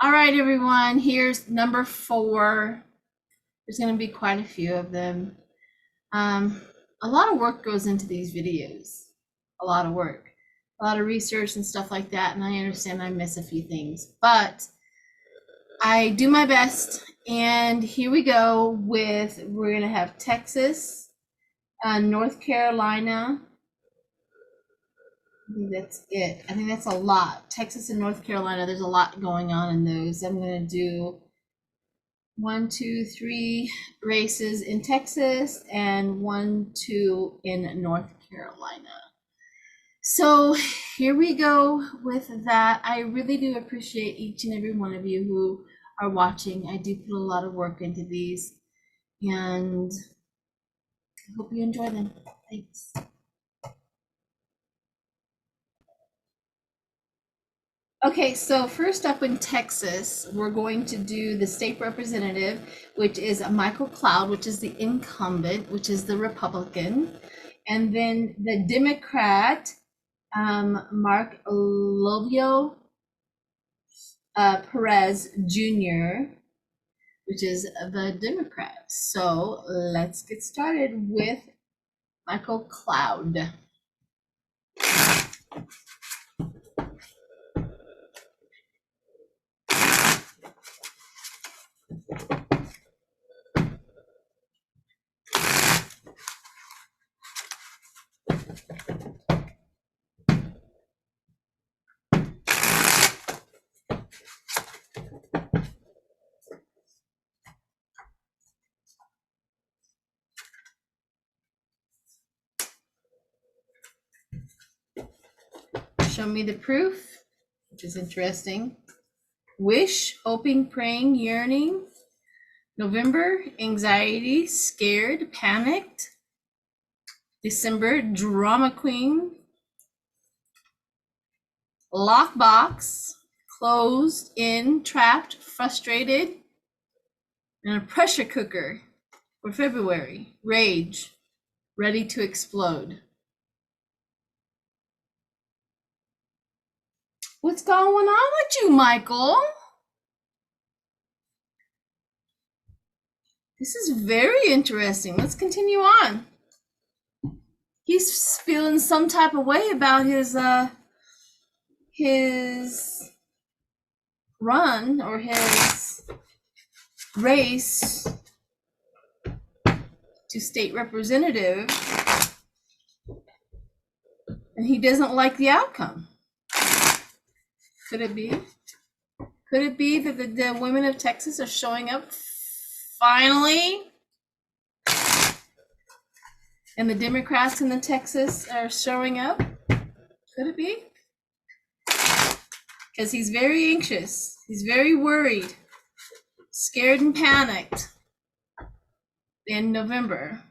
All right, everyone, here's number 4. There's going to be quite a few of them. A lot of work goes into these videos, a lot of work, a lot of research and stuff like that. And I understand I miss a few things, but I do my best. And here we go with, we're going to have Texas, North Carolina. I think that's it. I think that's a lot. Texas and North Carolina, there's a lot going on in those. I'm going to do 1, 2, 3 races in Texas and 1, 2 in North Carolina. So here we go with that. I really do appreciate each and every one of you who are watching. I do put a lot of work into these, and I hope you enjoy them. Thanks. Okay, so first up in Texas, we're going to do the state representative, which is Michael Cloud, which is the incumbent, which is the Republican. And then the Democrat, Mark Lovio Perez Jr., which is the Democrat. So let's get started with Michael Cloud. Show me the proof, which is interesting. Wish, hoping, praying, yearning. November, anxiety, scared, panicked. December, drama queen. Lockbox, closed, in, trapped, frustrated. And a pressure cooker for February, rage, ready to explode. What's going on with you, Michael? This is very interesting. Let's continue on. He's feeling some type of way about his run or his race to state representative, and he doesn't like the outcome. Could it be? Could it be that the women of Texas are showing up finally? And the Democrats in the Texas are showing up? Could it be? Because he's very anxious. He's very worried, scared and panicked in November.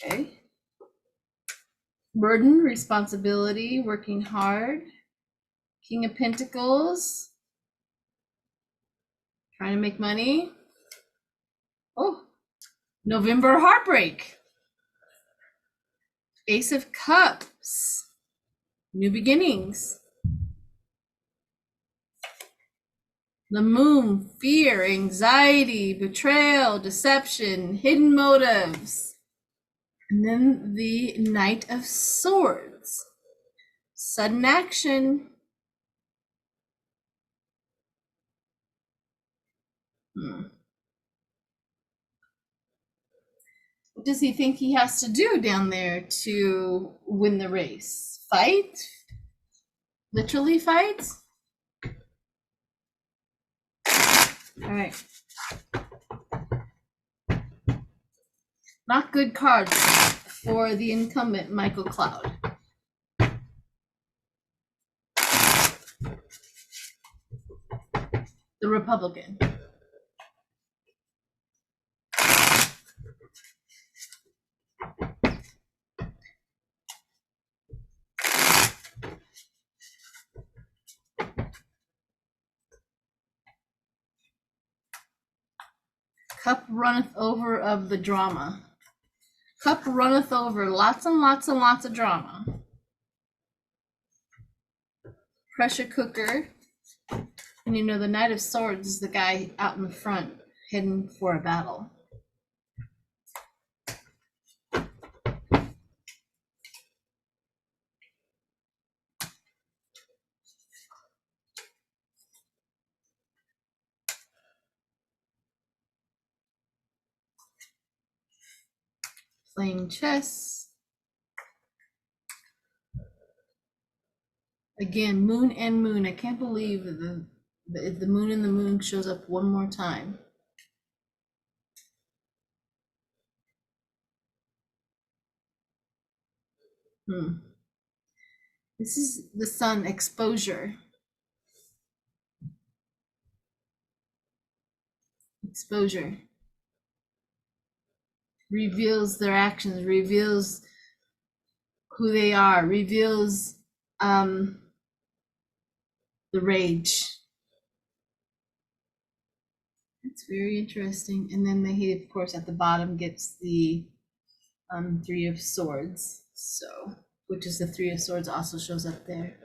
Okay. Burden, responsibility, working hard. King of Pentacles, trying to make money. Oh, November heartbreak. Ace of Cups, new beginnings. The Moon, fear, anxiety, betrayal, deception, hidden motives. And then the Knight of Swords, sudden action. What does he think he has to do down there to win the race? Fight? Literally fight? All right. Not good cards for the incumbent, Michael Cloud. The Republican. Cup runneth over of the drama. Cup runneth over, lots and lots and lots of drama. Pressure cooker. And you know, the Knight of Swords is the guy out in the front heading for a battle. Playing chess. Again, moon and moon. I can't believe the moon and the moon shows up one more time. This is the sun, exposure. Exposure. Reveals their actions, reveals who they are, reveals the rage. It's very interesting. And then he, of course, at the bottom gets the Three of Swords. So, which is the Three of Swords also shows up there.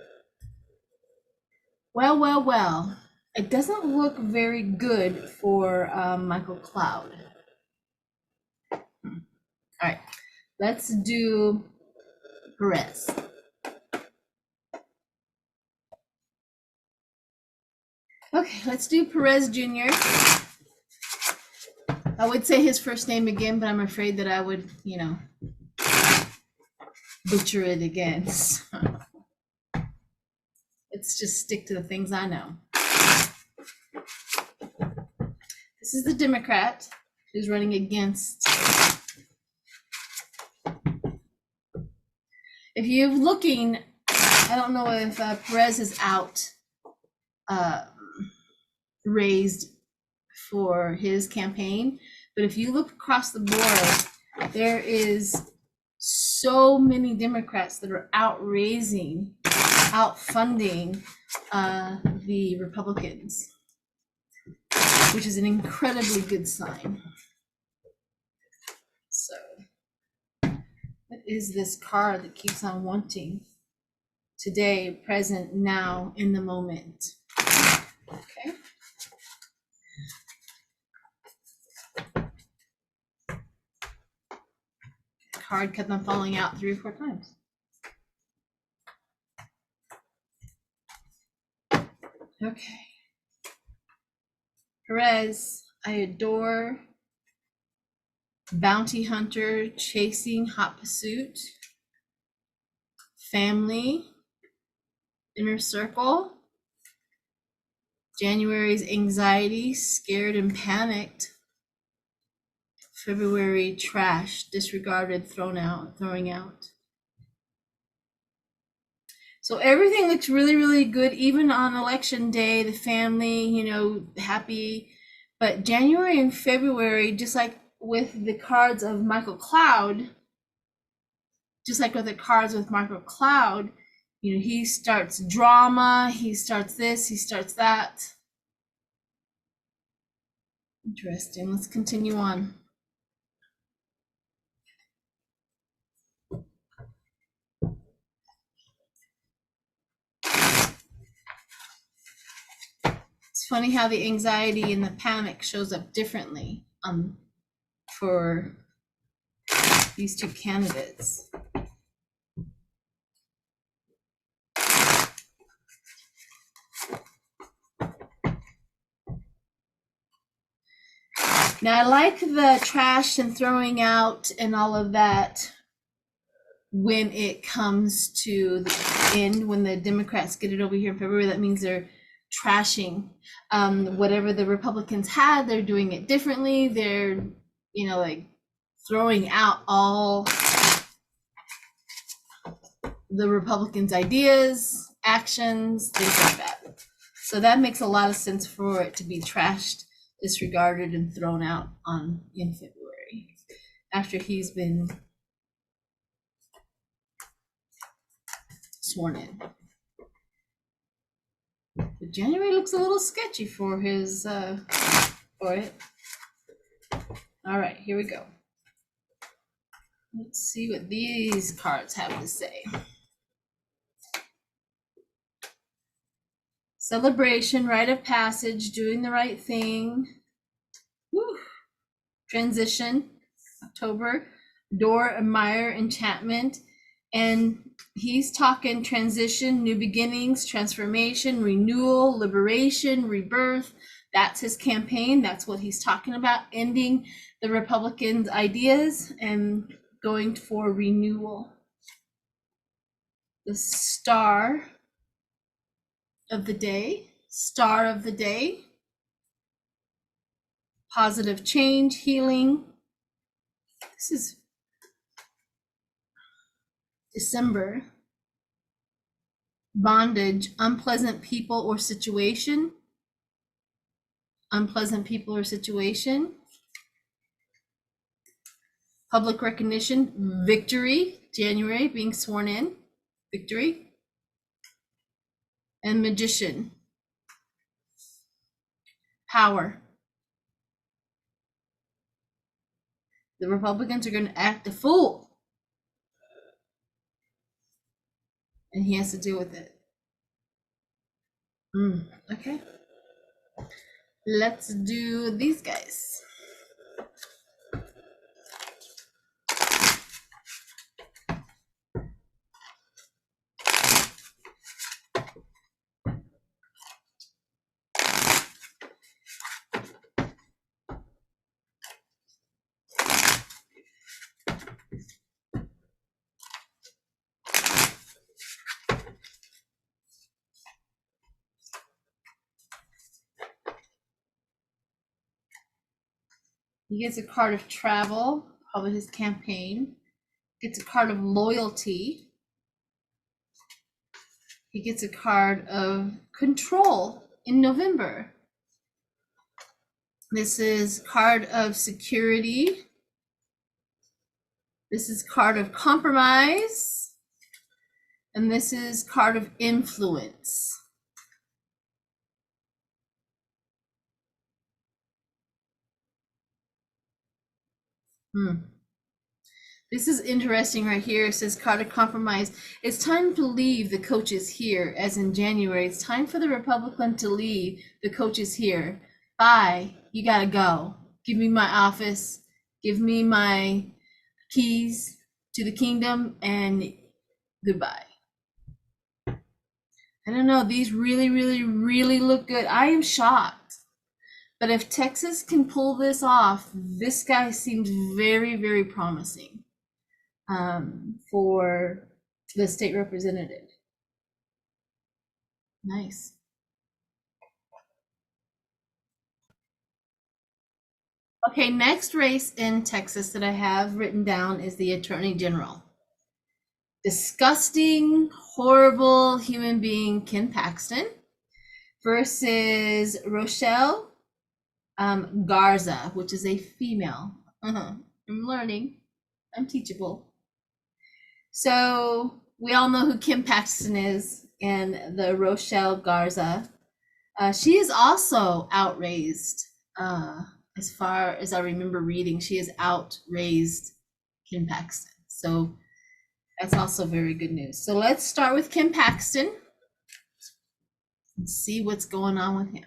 Well, well, well. It doesn't look very good for Michael Cloud. All right, let's do Perez. Okay, let's do Perez Jr. I would say his first name again, but I'm afraid that I would, you know, butcher it again. So let's just stick to the things I know. This is the Democrat who's running against. If you're looking, I don't know if Perez is out raised for his campaign, but if you look across the board, there is so many Democrats that are out raising, out funding the Republicans, which is an incredibly good sign. So, what is this card that keeps on wanting? Today, present, now, in the moment. Okay. The card kept on falling out 3 or 4 times. Okay. Perez, I adore. Bounty hunter, chasing, hot pursuit. Family, inner circle. January's anxiety, scared and panicked. February, trash, disregarded, thrown out, throwing out. So everything looks really, really good, even on election day, the family, you know, happy. But January and February, just like with the cards of Michael Cloud, just like with the cards with Michael Cloud, you know, he starts drama, he starts this, he starts that. Interesting. Let's continue on. It's funny how the anxiety and the panic shows up differently for these two candidates. Now, I like the trash and throwing out and all of that when it comes to the end, when the Democrats get it over here in February. That means they're trashing whatever the Republicans had. They're doing it differently. They're, you know, like throwing out all the Republicans' ideas, actions, things like that. So that makes a lot of sense for it to be trashed, disregarded, and thrown out in February after he's been sworn in. But January looks a little sketchy for his for it. All right, here we go. Let's see what these cards have to say. Celebration, rite of passage, doing the right thing. Woo. Transition, October. Door, admire, enchantment. And he's talking transition, new beginnings, transformation, renewal, liberation, rebirth. That's his campaign. That's what he's talking about, ending the Republicans' ideas and going for renewal. The star of the day, star of the day, positive change, healing. This is December. Bondage, unpleasant people or situation. Unpleasant people or situation. Public recognition, victory, January, being sworn in, victory. And magician, power. The Republicans are going to act a fool. And he has to deal with it. Okay. Let's do these guys. He gets a card of travel, probably his campaign. Gets a card of loyalty. He gets a card of control in November. This is card of security. This is card of compromise. And this is card of influence. This is interesting right here. It says card of compromise. It's time to leave. The coach is here, as in January. It's time for the Republican to leave. The coach is here. Bye. You gotta go. Give me my office. Give me my keys to the kingdom, and goodbye. I don't know. These really, really, really look good. I am shocked. But if Texas can pull this off, this guy seems very, very promising for the state representative. Nice. Okay, next race in Texas that I have written down is the Attorney General. Disgusting, horrible human being Ken Paxton versus Rochelle Garza, which is a female. I'm learning. I'm teachable. So we all know who Kim Paxton is, and the Rochelle Garza. She is also outraised. As far as I remember reading, she has outraised Kim Paxton. So that's also very good news. So let's start with Kim Paxton and see what's going on with him.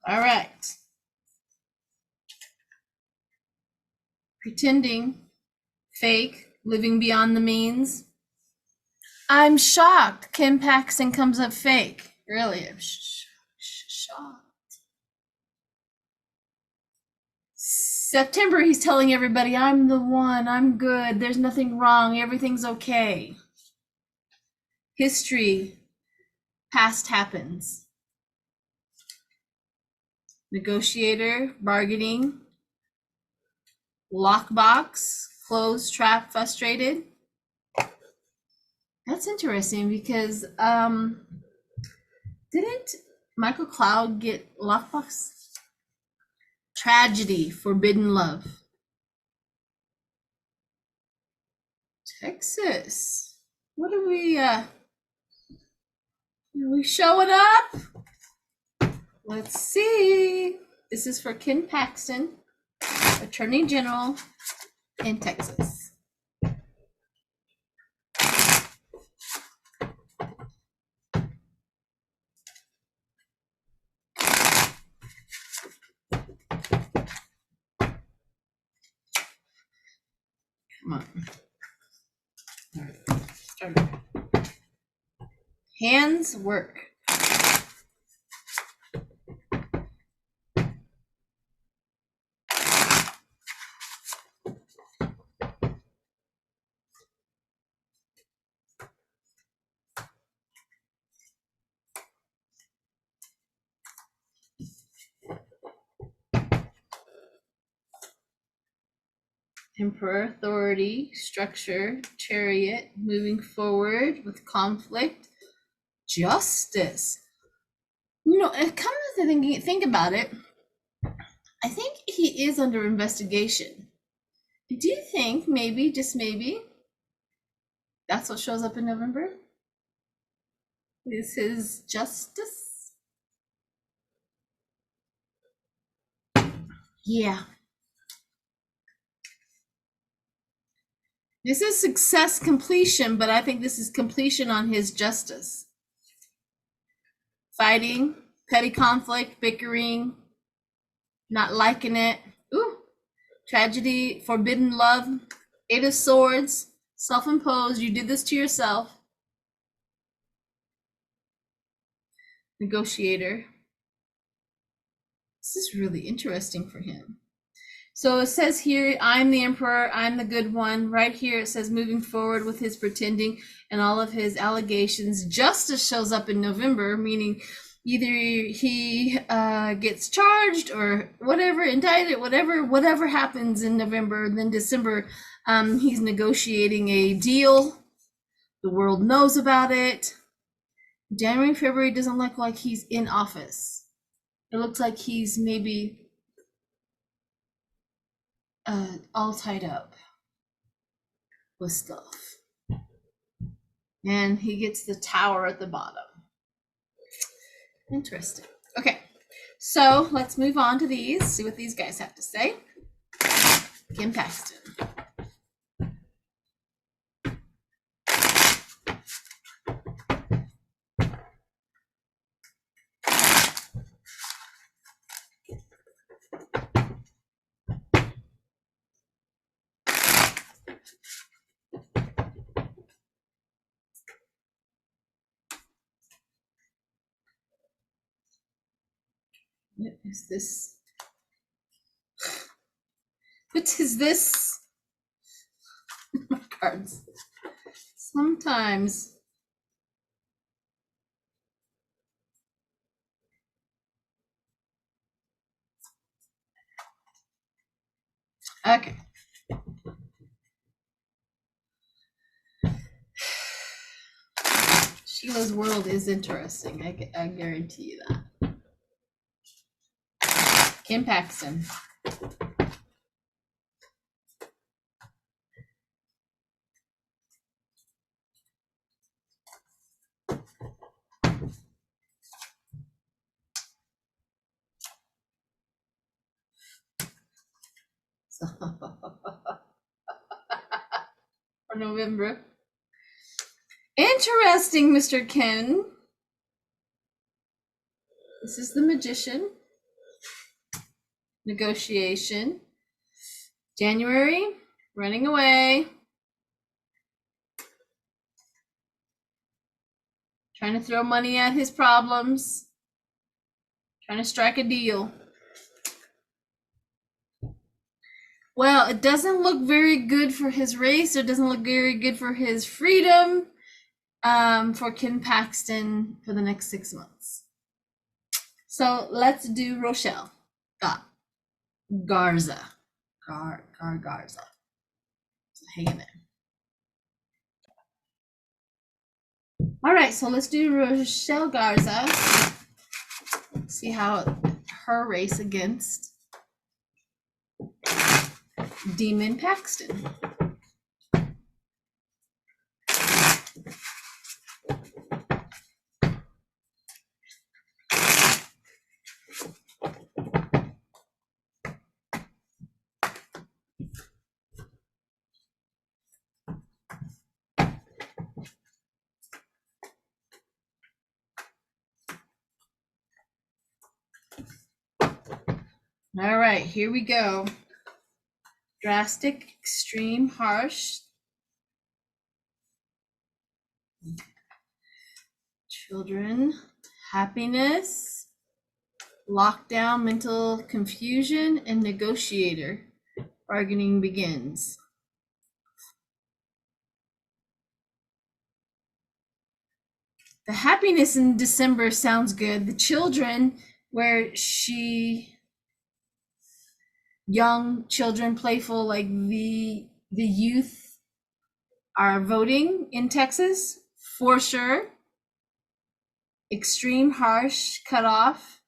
All right. Pretending, fake, living beyond the means. I'm shocked Kim Paxton comes up fake. Really, I'm shocked. September, he's telling everybody, I'm the one, I'm good, there's nothing wrong, everything's okay. history, past happens. Negotiator, bargaining, lockbox, closed, trap, frustrated. That's interesting because didn't Michael Cloud get lockbox? Tragedy, forbidden love. Texas. What are we showing up? Let's see. This is for Ken Paxton, Attorney General in Texas. Come on. All right. Start over. Hands work. Emperor, authority, structure, chariot, moving forward with conflict, justice. You know, it comes to think about it. I think he is under investigation. Do you think maybe, just maybe, that's what shows up in November? Is his justice? Yeah. This is success completion, but I think this is completion on his justice. Fighting, petty conflict, bickering, not liking it. Ooh, tragedy, forbidden love, 8 of Swords, self-imposed, you did this to yourself. Negotiator. This is really interesting for him. So it says here, I'm the emperor, I'm the good one. Right here it says moving forward with his pretending and all of his allegations. Justice shows up in November, meaning either he gets charged or whatever, indicted, whatever happens in November. Then December, he's negotiating a deal. The world knows about it. January, February doesn't look like he's in office. It looks like he's maybe all tied up with stuff. And he gets the tower at the bottom. Interesting. Okay, so let's move on to these, see what these guys have to say. Kim Paxton. What is this? What is this? My cards. Sometimes. Okay. Sheila's world is interesting. I guarantee you that. Kim Paxton. For November. Interesting, Mr. Ken. This is the Magician. Negotiation. January, running away. Trying to throw money at his problems. Trying to strike a deal. Well, it doesn't look very good for his race. It doesn't look very good for his freedom. for Ken Paxton for the next 6 months. So let's do Rochelle. Garza. Garza. So hang in there. All right, so let's do Rochelle Garza. See how her race against Demon Paxton. All right, here we go. Drastic, extreme, harsh. Children, happiness, lockdown, mental confusion, and negotiator. Bargaining begins. The happiness in December sounds good. The children, where young children, playful, like the youth are voting in Texas for sure. Extreme, harsh, cut off,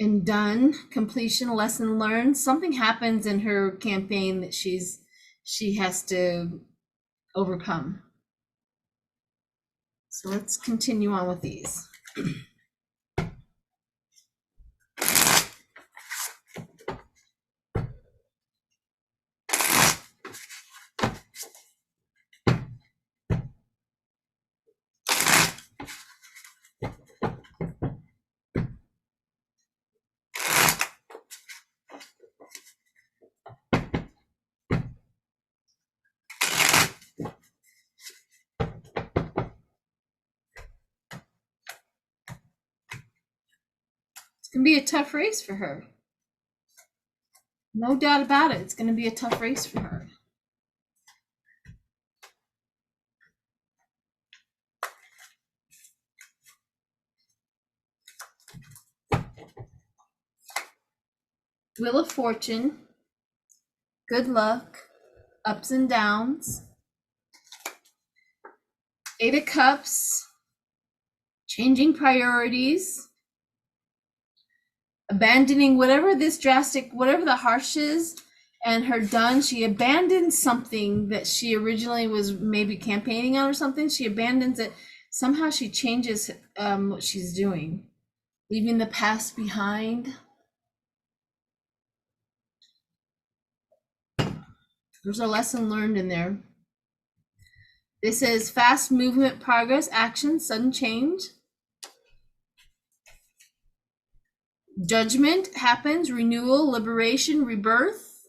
and done. Completion, lesson learned. Something happens in her campaign that she has to overcome. So let's continue on with these. It's gonna be a tough race for her. No doubt about it. It's gonna be a tough race for her. Wheel of Fortune, good luck, ups and downs. 8 of Cups, changing priorities, abandoning whatever the harsh is, and her done. She abandoned something that she originally was maybe campaigning on or something. She abandons it. Somehow she changes what she's doing, leaving the past behind. There's a lesson learned in there. This says fast movement, progress, action, sudden change. Judgment happens, renewal, liberation, rebirth.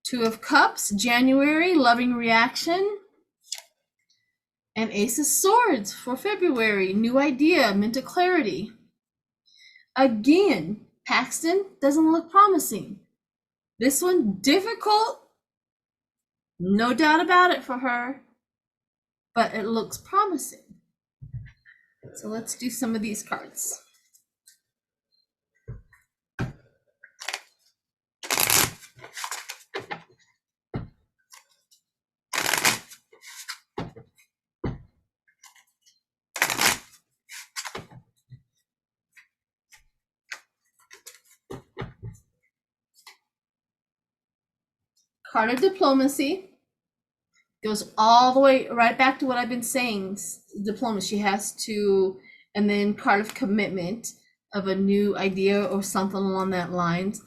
2 of Cups, January, loving reaction. And Ace of Swords for February, new idea, mental clarity. Again, Paxton doesn't look promising. This one, difficult. No doubt about it for her, but it looks promising. So let's do some of these cards. Card of Diplomacy goes all the way right back to what I've been saying. Diplomacy has to, and then card of Commitment of a new idea or something along that lines.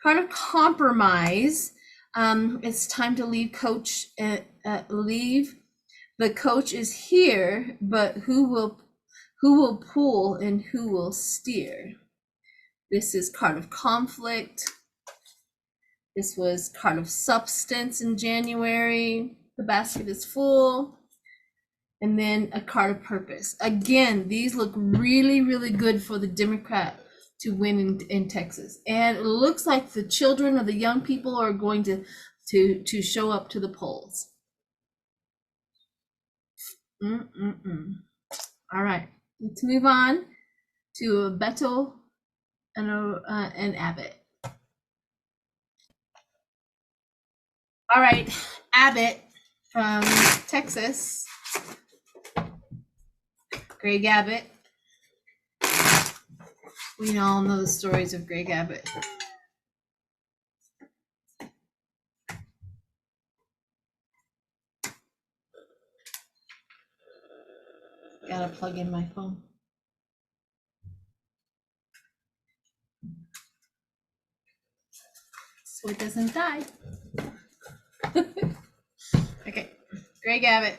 Card of Compromise. It's time to leave coach. Leave. The coach is here, but who will pull and who will steer? This is card of Conflict. This was card of Substance in January. The basket is full. And then a card of Purpose. Again, these look really, really good for the Democrat to win in Texas. And it looks like the children or the young people are going to show up to the polls. All right, let's move on to Beto and Abbott. All right, Abbott from Texas, Greg Abbott. We all know the stories of Greg Abbott. Gotta plug in my phone. So it doesn't die. Okay, Greg Abbott.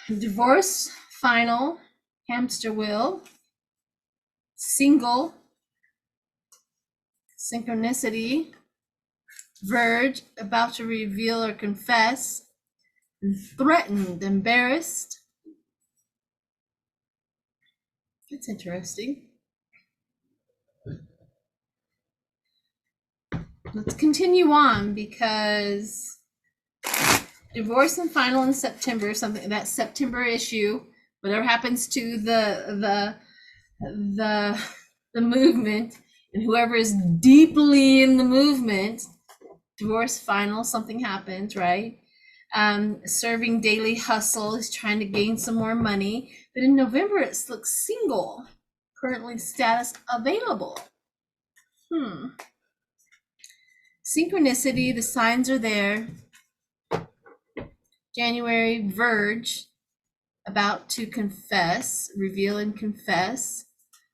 Divorce, final, hamster wheel, single, synchronicity, verge, about to reveal or confess, threatened, embarrassed. That's interesting. Let's continue on because divorce and final in September, something that September issue, whatever happens to the movement and whoever is deeply in the movement, divorce final, something happens, right? Serving daily hustle, is trying to gain some more money, but in November it looks single, currently status available. Synchronicity, the signs are there. January, verge, about to confess, reveal and confess,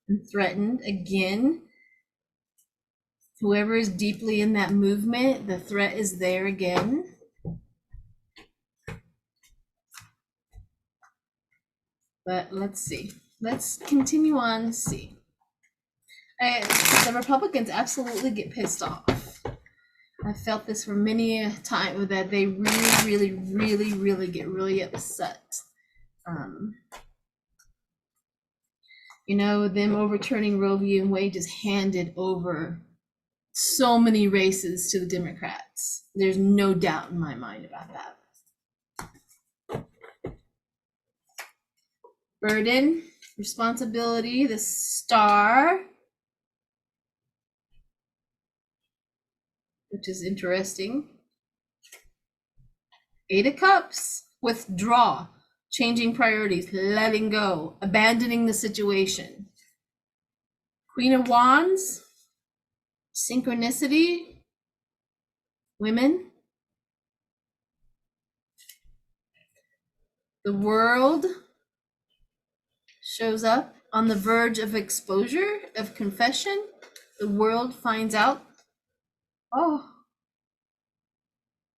and threatened again. Whoever is deeply in that movement, the threat is there again. But let's see. Let's continue on to see. The Republicans absolutely get pissed off. I felt this for many a time that they really get really upset. You know, them overturning Roe v. Wade just handed over so many races to the Democrats. There's no doubt in my mind about that. Burden, responsibility, the star, which is interesting. 8 of Cups, withdraw, changing priorities, letting go, abandoning the situation. Queen of Wands, synchronicity, women. The World shows up on the verge of exposure, of confession. The World finds out, oh,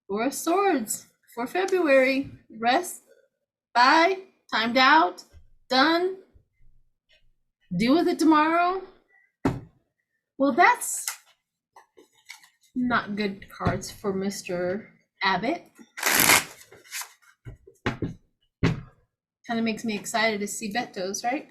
Four of Swords for February. Rest, bye, timed out, done. Deal with it tomorrow. Well, that's not good cards for Mr. Abbott. Kind of makes me excited to see Beto's, right?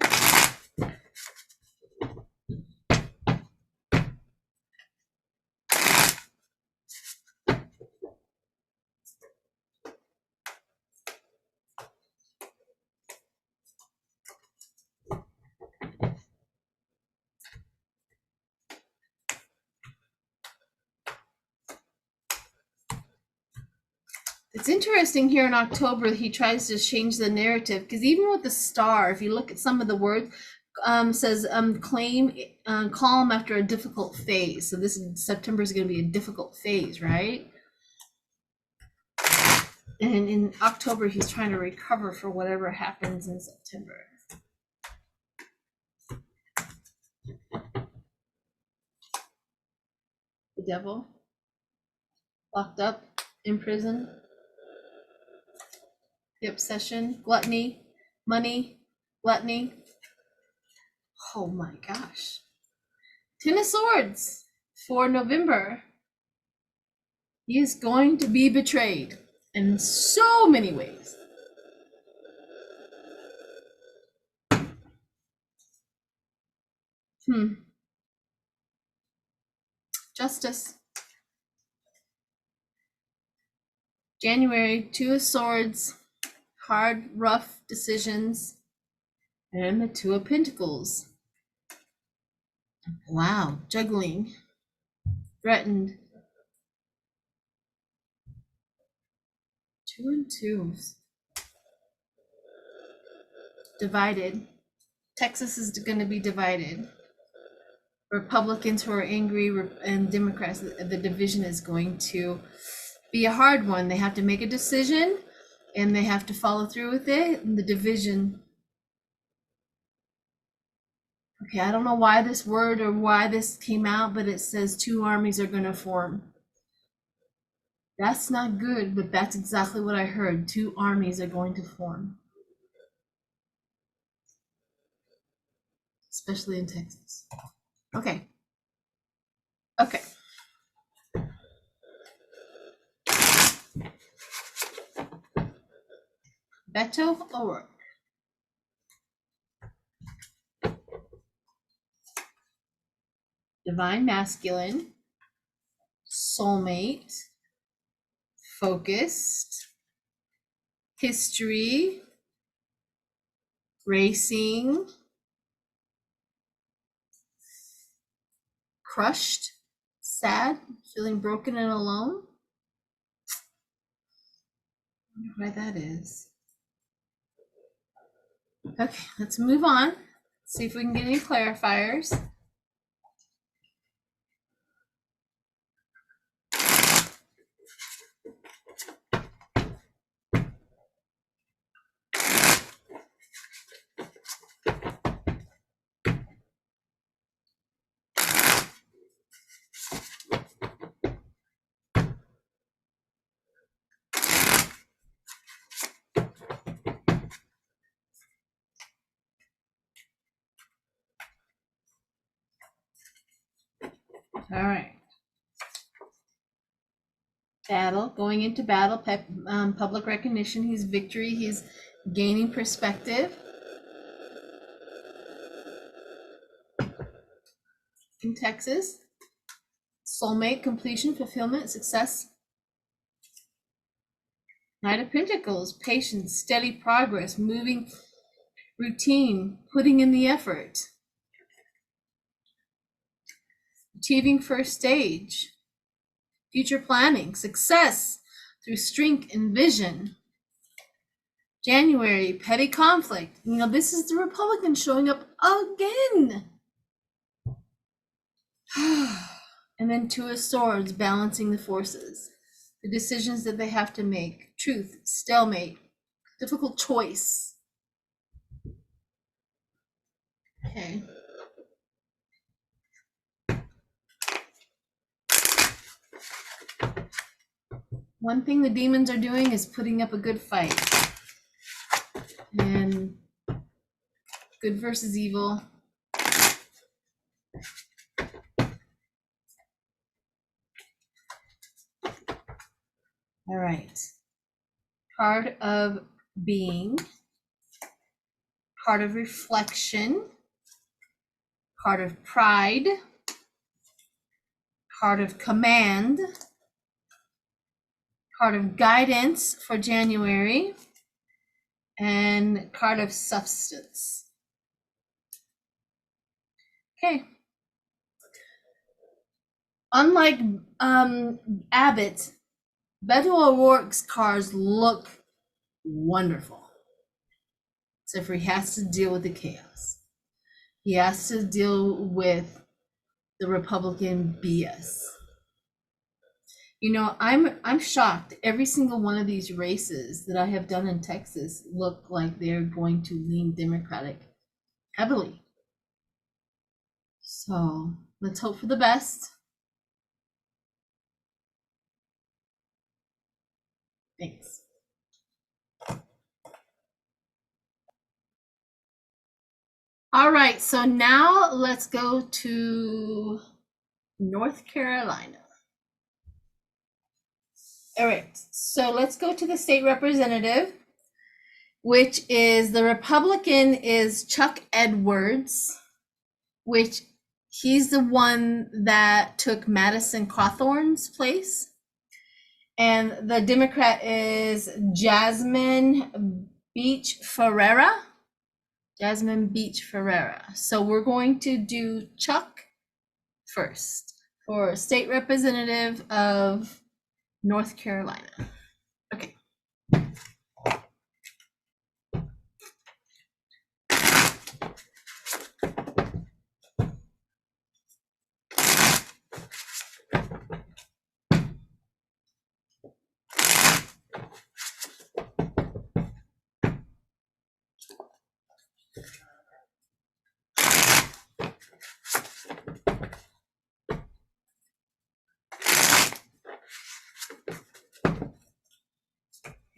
It's interesting here in October, he tries to change the narrative, because even with the star, if you look at some of the words, says calm after a difficult phase. So this September is going to be a difficult phase, right? And in October, he's trying to recover for whatever happens in September. The devil, locked up, in prison. The obsession, gluttony, money, gluttony. Oh my gosh. 10 of Swords for November. He is going to be betrayed in so many ways. Justice. January, Two of Swords, hard, rough decisions, and the Two of Pentacles. Wow, juggling, threatened. 2 and 2. Divided. Texas is going to be divided. Republicans who are angry and Democrats, the division is going to be a hard one. They have to make a decision and they have to follow through with it. And the division. Okay, I don't know why this word or why this came out, but it says two armies are going to form. That's not good, but that's exactly what I heard. Two armies are going to form. Especially in Texas. Okay. Okay. Beto O'Rourke. Divine Masculine. Soulmate. Focused. History. Racing. Crushed. Sad. Feeling broken and alone. I wonder why that is. Okay, let's move on. See if we can get any clarifiers. All right. Battle, going into battle, public recognition. He's victory. He's gaining perspective. In Texas, soulmate, completion, fulfillment, success. Knight of Pentacles, patience, steady progress, moving, routine, putting in the effort. Achieving first stage. Future planning, success through strength and vision. January, petty conflict. You know, this is the Republican showing up again. And then Two of Swords, balancing the forces. The decisions that they have to make. Truth, stalemate, difficult choice. Okay. One thing the demons are doing is putting up a good fight. And good versus evil. All right. Card of being. Card of reflection. Card of pride. Card of command. Card of guidance for January. And card of substance. Okay. Unlike Abbott, Beto O'Rourke's cards look wonderful. Except for he has to deal with the chaos. He has to deal with the Republican BS. You know, I'm shocked. Every single one of these races that I have done in Texas look like they're going to lean Democratic heavily. So let's hope for the best. Thanks. All right, so now let's go to North Carolina. All right, so let's go to the state representative, which is the Republican is Chuck Edwards, which He's the one that took Madison Cawthorn's place. And the Democrat is Jasmine Beach Ferreira. Jasmine Beach Ferreira. So we're going to do Chuck first for state representative of North Carolina. Okay.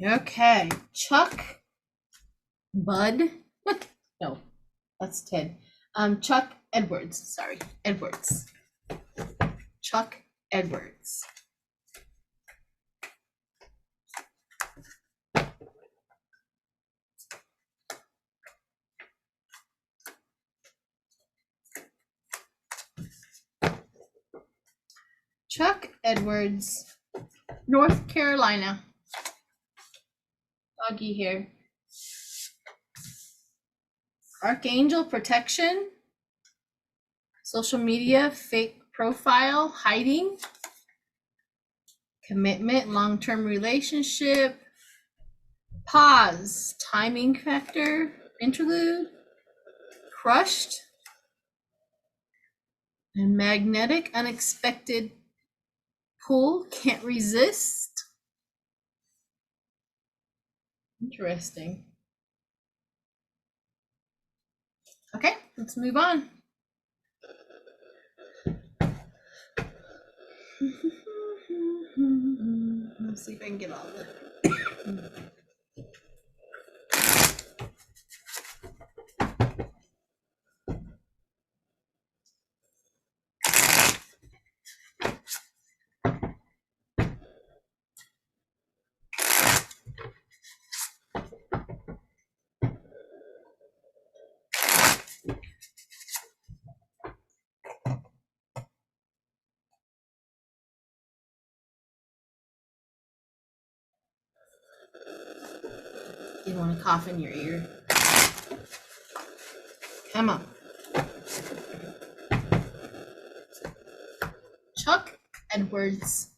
Okay, Chuck, Bud, no, that's Ted. Chuck Edwards, sorry, Edwards. Chuck Edwards. Chuck Edwards, North Carolina. Doggy here. Archangel protection, social media, fake profile, hiding, commitment, long-term relationship, pause, timing factor, interlude, crushed, and magnetic, unexpected pull, can't resist. Interesting. Okay, let's move on. Let's see if I can get all the You don't want to cough in your ear. Come on. Chuck Edwards.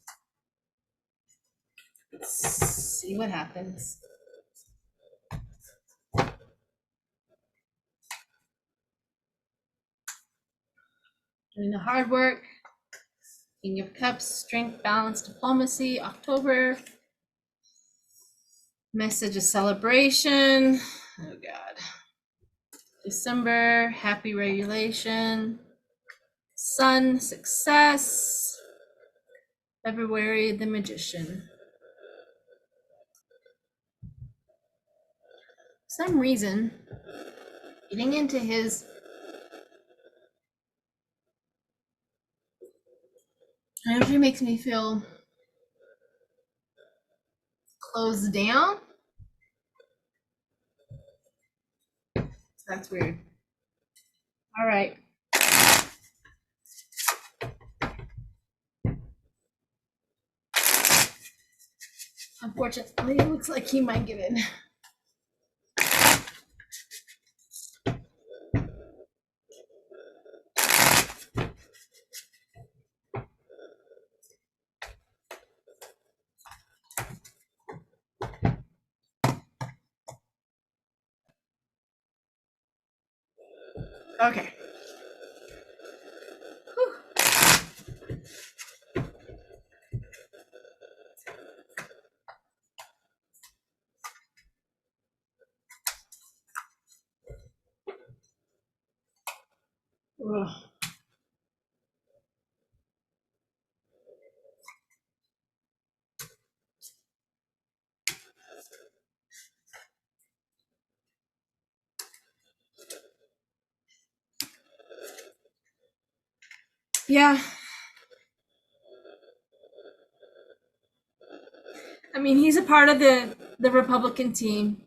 Let's see what happens. Doing the hard work. King of Cups, strength, balance, diplomacy, October. Message of celebration. Oh God. December, happy regulation. Sun, success. February, the magician. For some reason, getting into his energy makes me feel closed down. That's weird. All right. Unfortunately, it looks like he might give in. Okay. Whew. Ugh. Yeah. I mean, he's a part of the Republican team.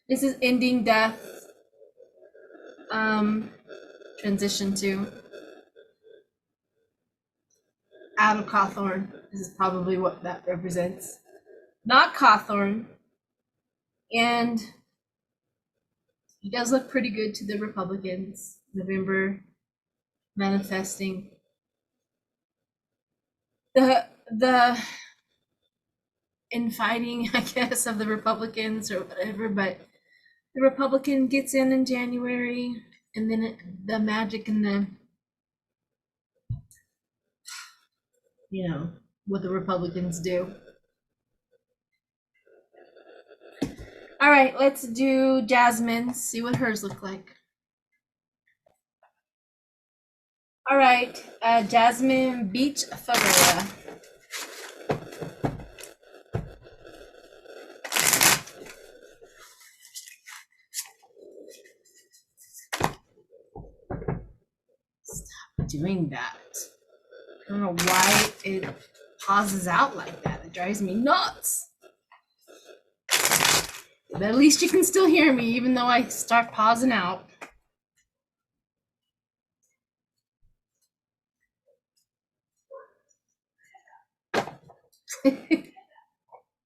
This is ending death. transition to. Out of Cawthorn. This is probably what that represents. Not Cawthorn. And he does look pretty good to the Republicans. November manifesting. The infighting, I guess, of the Republicans or whatever, but the Republican gets in January, and then the magic and the, you know, what the Republicans do. All right, let's do Jasmine, see what hers look like. All right, Jasmine Beach, Florida. Stop doing that. I don't know why it pauses out like that. It drives me nuts. But at least you can still hear me, even though I start pausing out.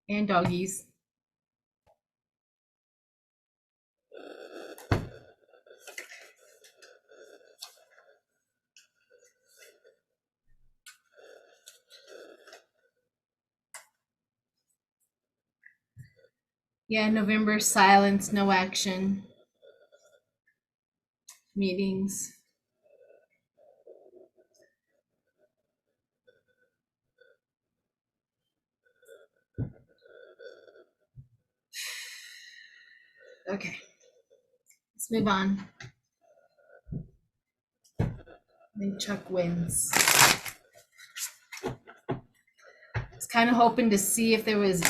And doggies. Yeah, November, silence, no action. Meetings. Okay, let's move on. And Chuck wins. I was kind of hoping to see if there was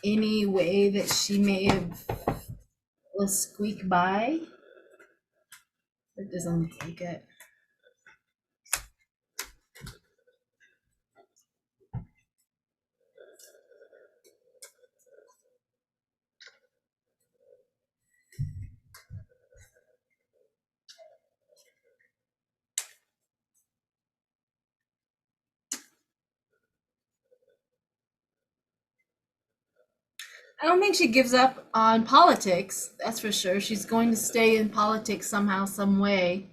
any way that she may have squeak by. It doesn't look like it. I don't think she gives up on politics, that's for sure. She's going to stay in politics somehow, some way.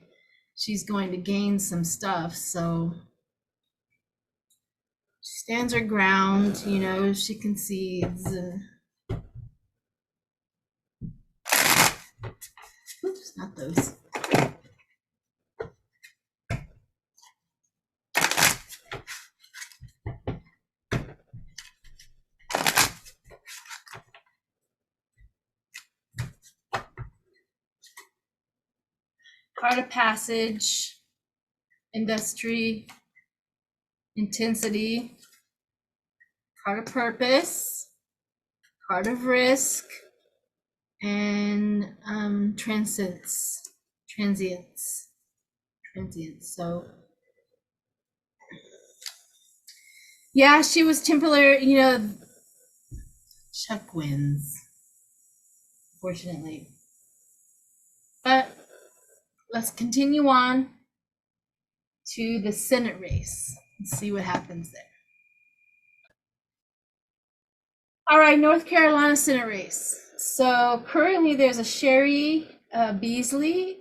She's going to gain some stuff, so she stands her ground, you know, she concedes. Oops, not those. Card of passage, industry, intensity, card of purpose, card of risk, and transience. So yeah, she was temporary, you know. Chuck wins, fortunately. But let's continue on to the Senate race and see what happens there. All right, North Carolina Senate race. So currently there's a Sherry Beasley,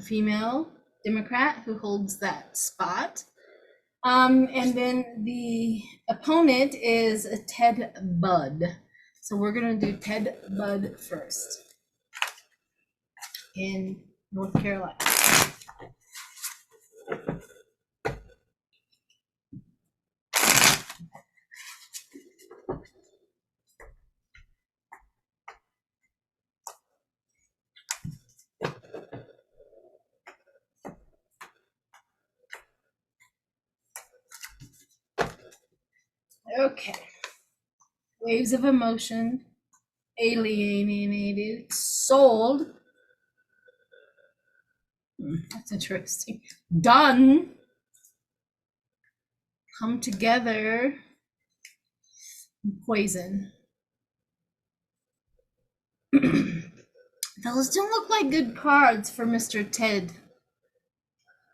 female Democrat, who holds that spot. And then the opponent is a Ted Budd. So we're gonna do Ted Budd first in North Carolina. Okay. Waves of emotion, alienated, sold. That's interesting. Done. Come together. Poison. Those don't look like good cards for Mr. Ted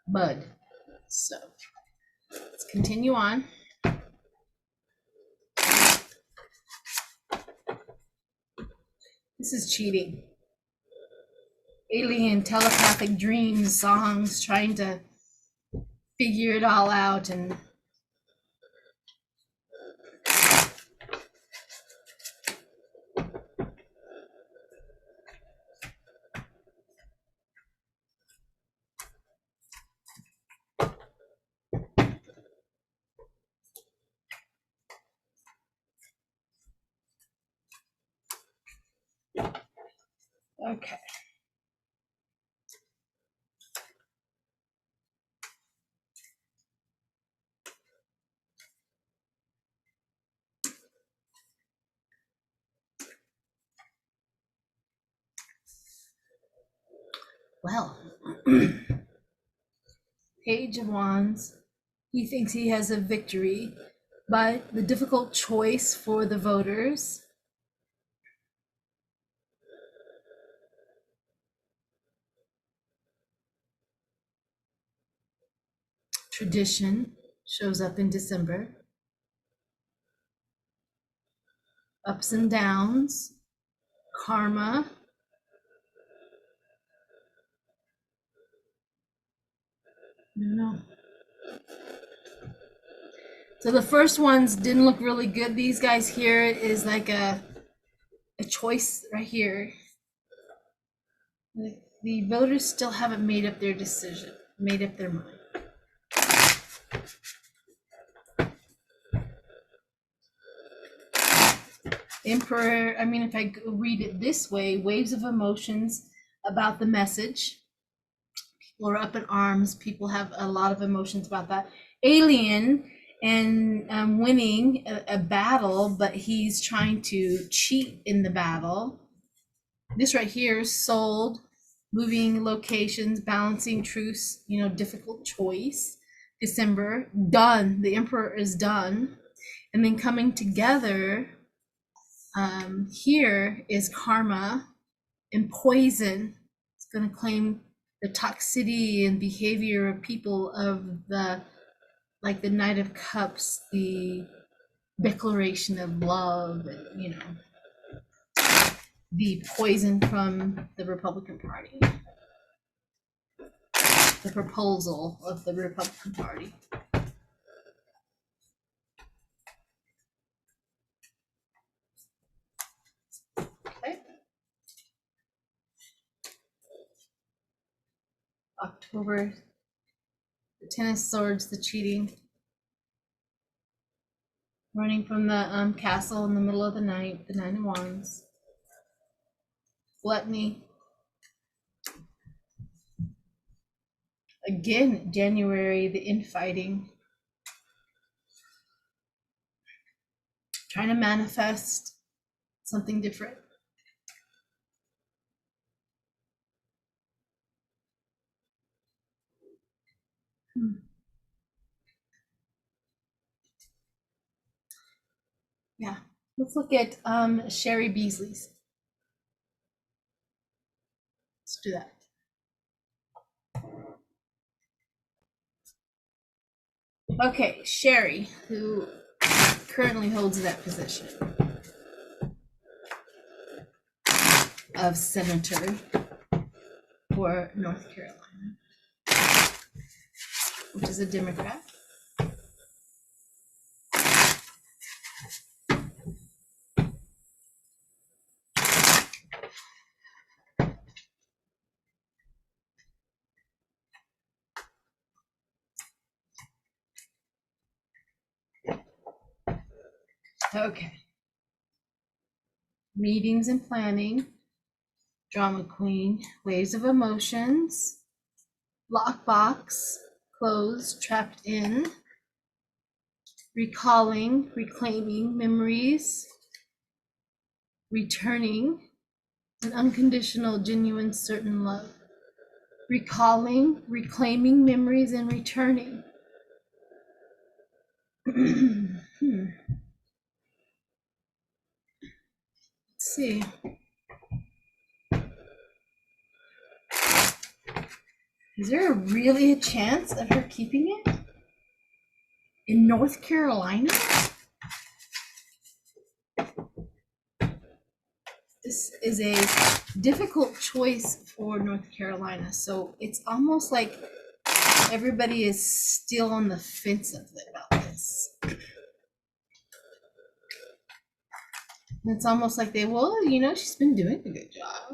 bud. So let's continue on. This is cheating. Alien telepathic dreams, songs, trying to figure it all out. And okay. Well, Page of Wands. He thinks he has a victory, but the difficult choice for the voters. Tradition shows up in December. Ups and downs. Karma. No. So the first ones didn't look really good. These guys here is like a choice right here. The voters still haven't made up their decision, made up their mind. Emperor, I mean, if I read it this way, waves of emotions about the message. People are up in arms. People have a lot of emotions about that. Alien and winning a battle, but he's trying to cheat in the battle. This right here, sold, moving locations, balancing truce, difficult choice. December, done. The Emperor is done. And then coming together, here is karma and poison. It's going to claim the toxicity and behavior of people of the Knight of Cups, the declaration of love, and, the poison from the Republican Party, the proposal of the Republican Party. Okay. October, the Ten of Swords, the cheating. Running from the castle in the middle of the night, the Nine of Wands. Gluttony. Again, January, the infighting. Trying to manifest something different. Yeah, let's look at Sherry Beasley's. Let's do that. Okay, Sherry, who currently holds that position of senator for North Carolina, which is a Democrat. Okay. Meetings and planning, drama queen, waves of emotions, lockbox, closed, trapped in, recalling, reclaiming memories, returning, an unconditional, genuine, certain love. Recalling, reclaiming memories, and returning. Let's see. Is there really a chance of her keeping it in North Carolina? This is a difficult choice for North Carolina, so it's almost like everybody is still on the fence about this. It's almost like well, she's been doing a good job,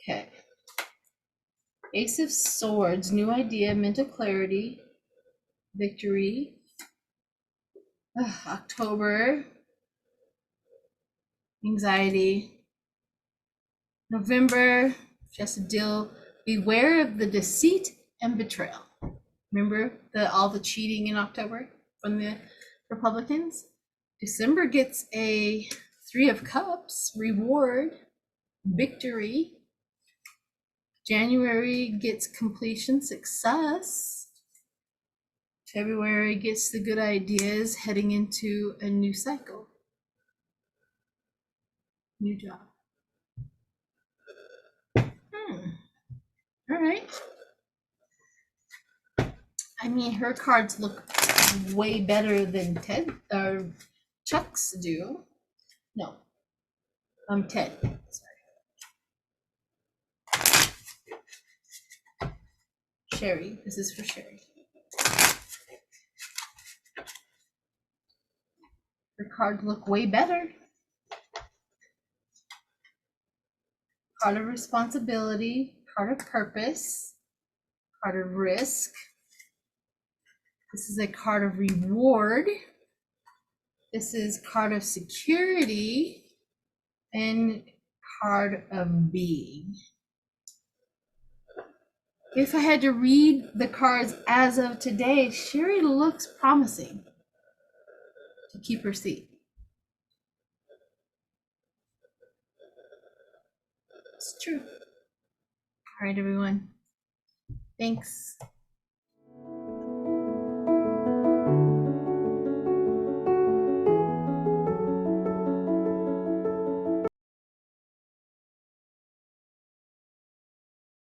Okay. Ace of Swords, new idea, mental clarity, victory. October, anxiety. November, just a deal. Beware of the deceit and betrayal. Remember all the cheating in October from the Republicans? December gets a 3 of Cups, reward, victory. January gets completion, success. February gets the good ideas, heading into a new cycle. New job. All right. I mean, her cards look way better than Ted or Chuck's do. No, Ted. Sorry. Sherry. This is for Sherry. Her cards look way better. Card of responsibility, card of purpose, card of risk. This is a card of reward. This is card of security and card of being. If I had to read the cards as of today, Sherry looks promising to keep her seat. It's true. All right, everyone. Thanks.